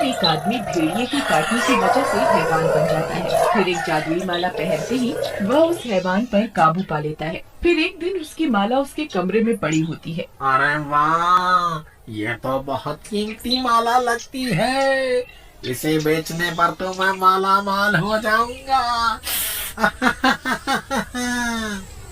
बार एक आदमी भेड़िए के काटने की वजह से हैवान बन जाता है। फिर एक जादुई माला पहनते ही वह उस हैवान पर काबू पा लेता है। फिर एक दिन उसकी माला उसके कमरे में पड़ी होती है। अरे वाह, ये तो बहुत कीमती माला लगती है। इसे बेचने पर तो मैं माला माल हो जाऊंगा।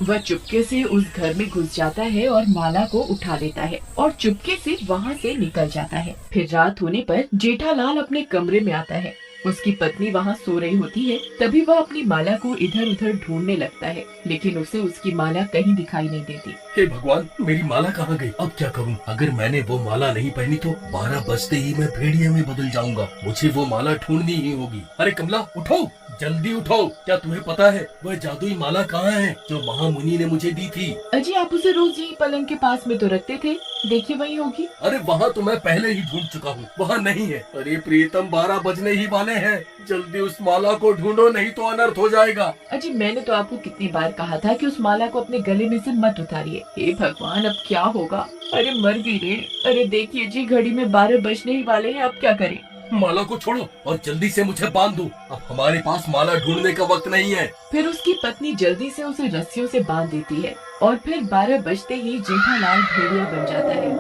वह चुपके से उस घर में घुस जाता है और माला को उठा लेता है और चुपके से वहाँ से निकल जाता है। फिर रात होने पर जेठालाल अपने कमरे में आता है। उसकी पत्नी वहाँ सो रही होती है। तभी वह अपनी माला को इधर उधर ढूंढने लगता है, लेकिन उसे उसकी माला कहीं दिखाई नहीं देती। हे भगवान, मेरी माला कहाँ गई? अब क्या करूँ? अगर मैंने वो माला नहीं पहनी तो 12 बजते ही मैं भेड़िए में बदल जाऊंगा। मुझे वो माला ढूंढनी ही होगी। अरे कमला, उठो, जल्दी उठो। क्या तुम्हें पता है वह जादुई माला कहाँ है जो महामुनि ने मुझे दी थी? अजी, आप उसे रोज यही पलंग के पास में तो रखते थे, देखिए वही होगी। अरे वहाँ तो मैं पहले ही ढूंढ चुका हूँ, वहाँ नहीं है। अरे प्रीतम, 12 बजने ही वाले हैं, जल्दी उस माला को ढूंढो, नहीं तो अनर्थ हो जाएगा। अजी, मैंने तो आपको कितनी बार कहा था कि उस माला को अपने गले में से मत उतारिए। हे भगवान, अब क्या होगा? अरे मर गई रे। अरे देखिए जी, घड़ी में 12 बजने ही वाले हैं, अब क्या करें? माला को छोड़ो और जल्दी से मुझे बांध दो। अब हमारे पास माला ढूंढने का वक्त नहीं है। फिर उसकी पत्नी जल्दी से उसे रस्सियों से बांध देती है और फिर 12 बजते ही जेठालाल भेड़िया बन जाता है।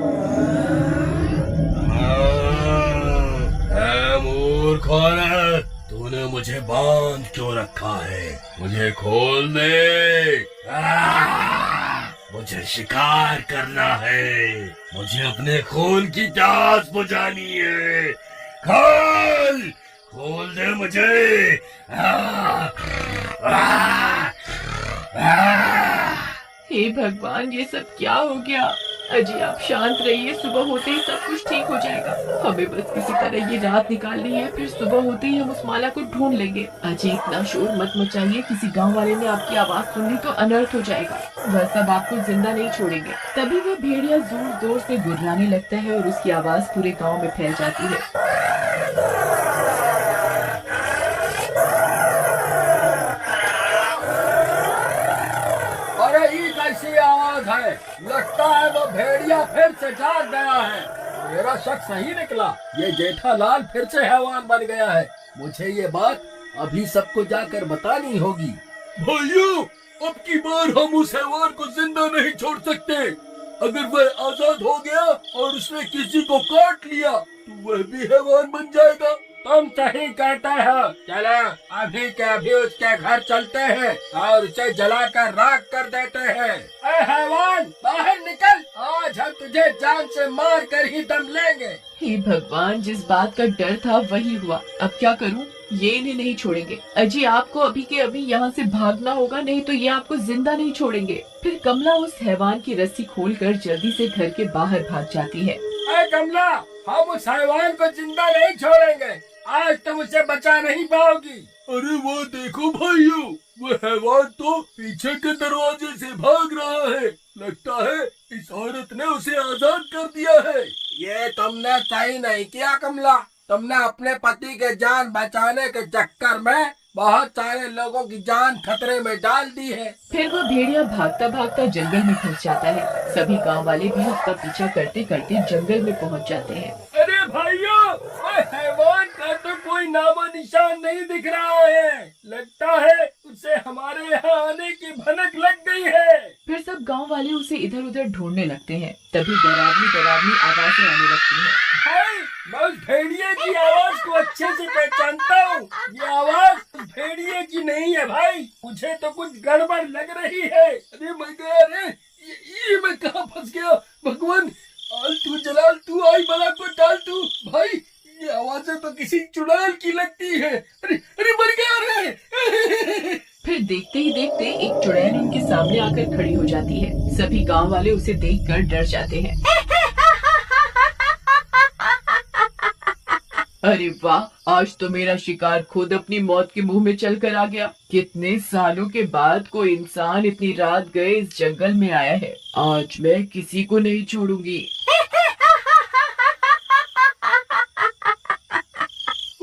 मूर्ख औरत, तूने मुझे बांध क्यों रखा है? मुझे खोल दे। मुझे शिकार करना है, मुझे अपने खून की प्यास बुझानी है। खोल, खोल दे मुझे। हे भगवान, ये सब क्या हो गया? अजी, आप शांत रहिए, सुबह होते ही सब कुछ ठीक हो जाएगा। हमें बस किसी तरह ये रात निकालनी है, फिर सुबह होते ही हम उस माला को ढूंढ लेंगे। अजी, इतना शोर मत मचाइए, किसी गांव वाले ने आपकी आवाज सुन ली तो अनर्थ हो जाएगा। वह सब आपको जिंदा नहीं छोड़ेंगे। तभी वह भेड़िया जोर जोर से गुर्राने लगता है और उसकी आवाज पूरे गाँव में फैल जाती है। कैसी आवाज है? लगता है वो भेड़िया फिर से जाग गया है। मेरा शक सही निकला, ये जेठालाल फिर से हैवान बन गया है। मुझे ये बात अभी सबको जाकर बतानी होगी। भाइयों, अब की बार हम उस हैवान को जिंदा नहीं छोड़ सकते। अगर वह आजाद हो गया और उसने किसी को काट लिया तो वह भी हैवान बन जाएगा। तुम सही कहते हो। चलो अभी के अभी उसके घर चलते हैं और उसे जलाकर राख कर देते हैं। अरे हैवान, बाहर निकल, आज हम तुझे जान से मार कर ही दम लेंगे। हे भगवान, जिस बात का डर था वही हुआ। अब क्या करूं? ये इन्हें नहीं छोड़ेंगे। अजी, आपको अभी के अभी यहाँ से भागना होगा, नहीं तो ये आपको जिंदा नहीं छोड़ेंगे। फिर कमला उस हैवान की रस्सी खोलकर जल्दी से घर के बाहर भाग जाती है। अरे कमला, हम उस हैवान को जिंदा नहीं छोड़ेंगे। आज तुम उसे बचा नहीं पाओगी। अरे वो देखो भाइयों, वो हैवान तो पीछे के दरवाजे से भाग रहा है। लगता है इस औरत ने उसे आजाद कर दिया है। ये तुमने सही नहीं किया कमला। तुमने अपने पति के जान बचाने के चक्कर में बहुत सारे लोगों की जान खतरे में डाल दी है। फिर वो भेड़िया भागता भागता जंगल में घुस जाता है। सभी गांव वाले भी उसका पीछा करते करते जंगल में पहुंच जाते हैं। अरे भाइयों, हैवान का तो कोई नामो निशान नहीं दिख रहा है। लगता है उसे हमारे यहाँ आने की भनक लग गई है। फिर सब गांव वाले उसे इधर उधर ढूंढने लगते हैं। तभी डरावनी डरावनी आवाजें आने लगती हैं। भाई, मैं उस भेड़िए की आवाज को अच्छे से पहचानता हूँ। ये आवाज उस भेड़िए की नहीं है भाई। मुझे तो कुछ गड़बड़ लग रही है। अरे मैं गया रे, ये मैं कहाँ फंस गया? भगवान, आलतू जलाल तू, आई बला को डाल तू। भाई, ये आवाजें तो किसी चुड़ैल की लगती है। अरे अरे मर गया रे। फिर देखते ही देखते एक चुड़ैल उनके सामने आकर खड़ी हो जाती है। सभी गांव वाले उसे देखकर डर जाते हैं। अरे वाह, आज तो मेरा शिकार खुद अपनी मौत के मुंह में चल कर आ गया। कितने सालों के बाद कोई इंसान इतनी रात गए इस जंगल में आया है। आज मैं किसी को नहीं छोड़ूंगी।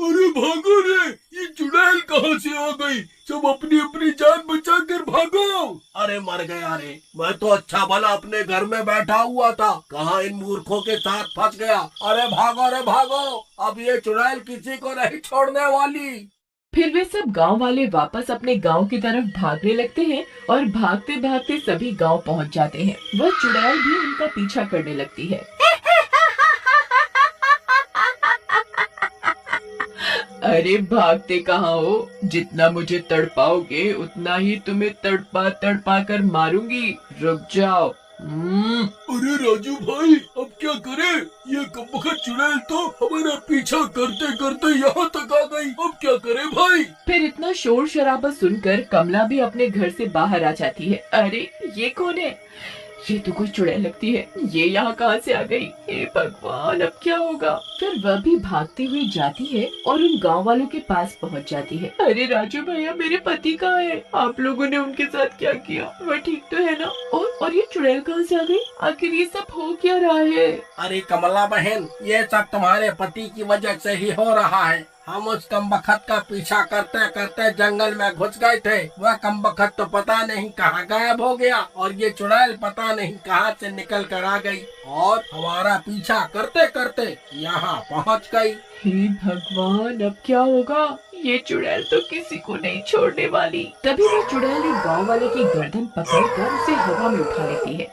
अरे भागो रे, ये चुड़ैल कहाँ से आ गई? सब अपनी अपनी जान बचाकर भागो। अरे मर गया रे, मैं तो अच्छा भला अपने घर में बैठा हुआ था, कहाँ इन मूर्खों के साथ फंस गया। अरे भागो, अब ये चुड़ैल किसी को नहीं छोड़ने वाली। फिर वे सब गांव वाले वापस अपने गांव की तरफ भागने लगते हैं और भागते भागते सभी गांव पहुंच जाते हैं। वह चुड़ैल भी उनका पीछा करने लगती है। अरे भागते कहाँ हो? जितना मुझे तड़पाओगे उतना ही तुम्हें तड़पा तड़पा कर मारूंगी। रुक जाओ। अरे राजू भाई, अब क्या करें? ये कमबख्त चुड़ैल तो हमारा पीछा करते करते यहाँ तक आ गई। अब क्या करें भाई? फिर इतना शोर शराबा सुनकर कमला भी अपने घर से बाहर आ जाती है। अरे ये कौन है? ये तो कोई चुड़ैल लगती है। ये यहाँ कहाँ से आ गई? हे भगवान, अब क्या होगा? फिर वह भी भागती हुई जाती है और उन गांव वालों के पास पहुँच जाती है। अरे राजू भैया, मेरे पति कहाँ है? आप लोगों ने उनके साथ क्या किया? वह ठीक तो है ना? और ये चुड़ैल कहाँ से आ गई? आखिर ये सब हो क्या रहा है? अरे कमला बहन, ये सब तुम्हारे पति की वजह से ही हो रहा है। हम उस कमबख्त का पीछा करते करते जंगल में घुस गए थे। वह कमबख्त तो पता नहीं कहाँ गायब हो गया और ये चुड़ैल पता नहीं कहाँ से निकल कर आ गई और हमारा पीछा करते करते यहाँ पहुँच गई। हे भगवान, अब क्या होगा? ये चुड़ैल तो किसी को नहीं छोड़ने वाली। तभी वो चुड़ैल एक गांव वाले की गर्दन पकड़कर उसे हवा में उठा लेती है।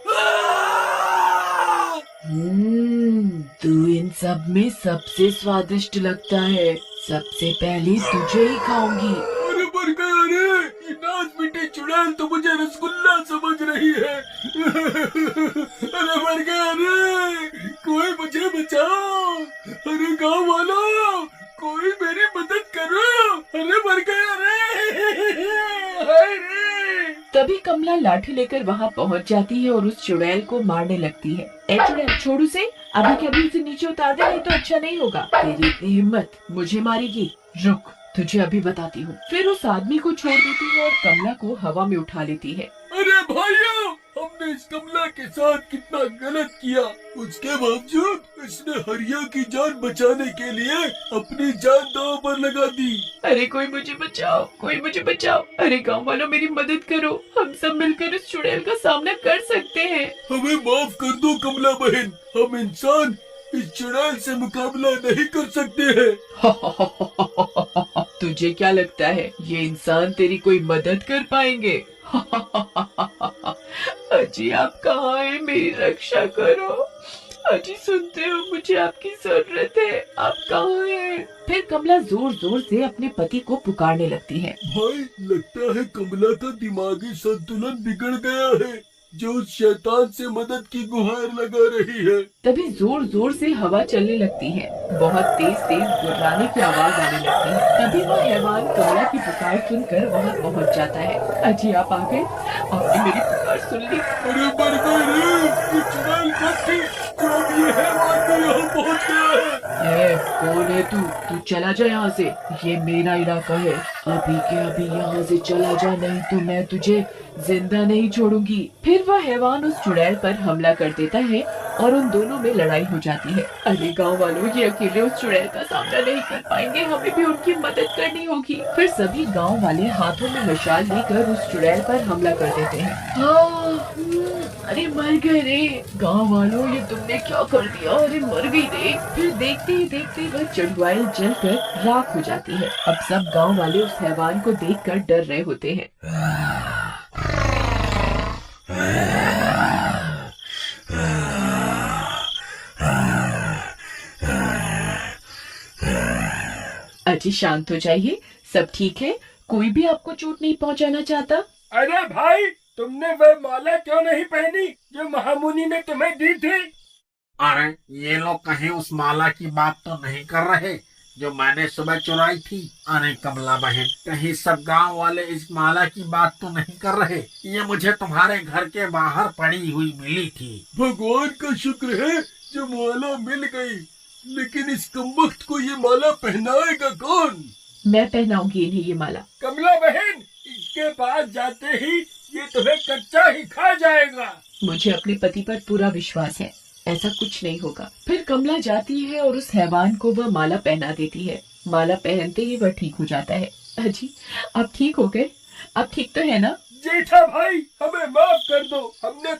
तू इन सब में सबसे स्वादिष्ट लगता है। सबसे पहले तुझे ही खाऊंगी। अरे मर गया रे, ये नाच मिट्टी चुड़ैल तो मुझे रसगुल्ला समझ रही है। अरे मर गया रे, कोई मुझे बचाओ। अरे गाँव वालों, कोई मेरी मदद करो। अरे मर गया रे, हाय रे। तभी कमला लाठी लेकर वहाँ पहुँच जाती है और उस चुड़ैल को मारने लगती है। ए चुड़ैल, छोड़ उसे। अभी के अभी उसे नीचे उतार दे, नहीं तो अच्छा नहीं होगा। तेरी इतनी हिम्मत, मुझे मारेगी? रुक, तुझे अभी बताती हूँ। फिर उस आदमी को छोड़ देती है और कमला को हवा में उठा लेती है। अरे भाइयों, हमने इस कमला के साथ कितना गलत किया, उसके बावजूद इसने हरिया की जान बचाने के लिए अपनी जान दांव पर लगा दी। अरे कोई मुझे बचाओ, कोई मुझे बचाओ। अरे गांव वालों, मेरी मदद करो। हम सब मिलकर इस चुड़ैल का सामना कर सकते हैं। हमें माफ कर दो कमला बहन, हम इंसान इस चुड़ैल से मुकाबला नहीं कर सकते हैं। तुझे क्या लगता है ये इंसान तेरी कोई मदद कर पाएंगे? अजी आप कहाँ हैं? मेरी रक्षा करो। अजी सुनते हो, मुझे आपकी जरूरत है। आप कहाँ हैं? फिर कमला जोर जोर से अपने पति को पुकारने लगती है। भाई, लगता है कमला का दिमागी संतुलन बिगड़ गया है, जो उस शैतान से मदद की गुहार लगा रही है। तभी जोर जोर से हवा चलने लगती है। बहुत तेज तेज गुर्राने की आवाज आने लगती है। तभी वह हैवान कमला की पुकार सुनकर वहाँ पहुँच जाता है। अजी आप आ गए? आपने मेरी पुकार सुन ली? अरे मर गए रे, ये चुड़ैल कब थी जो अब ये हैवान तो यहाँ पहुँच गया है। कौन है तू? तू चला जा यहाँ से, ये मेरा इलाका है। अभी के अभी यहाँ से चला जा, नहीं तो मैं तुझे जिंदा नहीं छोड़ूंगी। फिर वह हैवान उस चुड़ैल पर हमला कर देता है और उन दोनों में लड़ाई हो जाती है। अरे गांव वालों, ये अकेले उस चुड़ैल का सामना नहीं कर पाएंगे, हमें भी उनकी मदद करनी होगी। फिर सभी गांव वाले हाथों में मशाल लेकर उस चुड़ैल पर हमला कर देते हैं। अरे मर गए रे गांव वालों, ये तुमने क्या कर दिया? अरे मर गई रे। फिर देखते ही देखते वह चुड़ैल जलकर राख हो जाती है। अब सब गांव वाले उस हैवान को देखकर डर रहे होते हैं। अजी शांत हो जाइए, सब ठीक है, कोई भी आपको चोट नहीं पहुंचाना चाहता। अरे भाई, तुमने वह माला क्यों नहीं पहनी जो महामुनि ने तुम्हें दी थी? अरे ये लोग कहीं उस माला की बात तो नहीं कर रहे जो मैंने सुबह चुराई थी? अरे कमला बहन, कहीं सब गांव वाले इस माला की बात तो नहीं कर रहे? ये मुझे तुम्हारे घर के बाहर पड़ी हुई मिली थी। भगवान का शुक्र है जो माला मिल गई, लेकिन इस कमबख्त को ये माला पहनाएगा कौन? मैं पहनाऊंगी इन्हें ये माला। कमला बहन, इसके पास जाते ही ये तुम्हें कच्चा ही खा जाएगा। मुझे अपने पति पर पूरा विश्वास है, ऐसा कुछ नहीं होगा। फिर कमला जाती है और उस हैवान को वह माला पहना देती है। माला पहनते ही वह ठीक हो जाता है। अजी आप ठीक हो गए? आप ठीक तो है ना? जेठा भाई हमें माफ कर दो, हमने